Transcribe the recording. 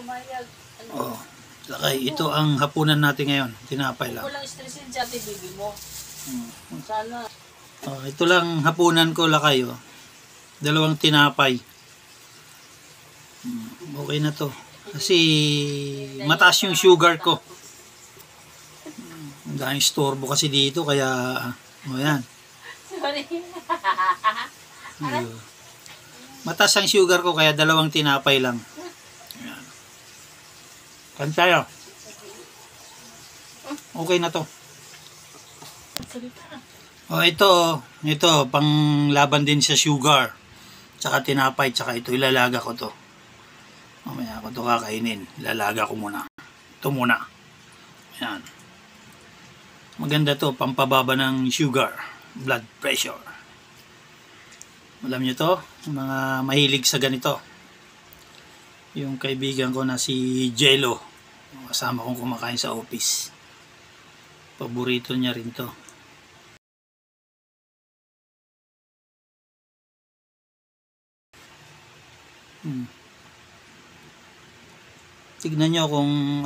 pumayag. Oh, lakay. Ito ang hapunan natin ngayon. Tinapay lang. Walang stressin sa ate baby mo. Sana. Oh, ito lang hapunan ko, lakay. Oh. 2 tinapay. Okay na to. Kasi mataas yung sugar ko. Ang daming storbo kasi dito, kaya yan. Sorry. Mataas ang sugar ko, kaya 2 tinapay lang. Ayan. Kan tayo. Okay na to. Oh, ito pang laban din sa sugar. Tsaka tinapay, tsaka ito ilalaga ko to. Mamaya ako to kakainin. Ilalaga ko muna. Ito muna. Ayan. Maganda to, pampababa ng sugar, blood pressure. Alam nyo to, mga mahilig sa ganito. Yung kaibigan ko na si Jello, kasama kong kumakain sa office. Paborito niya rin to. Tignan nyo kung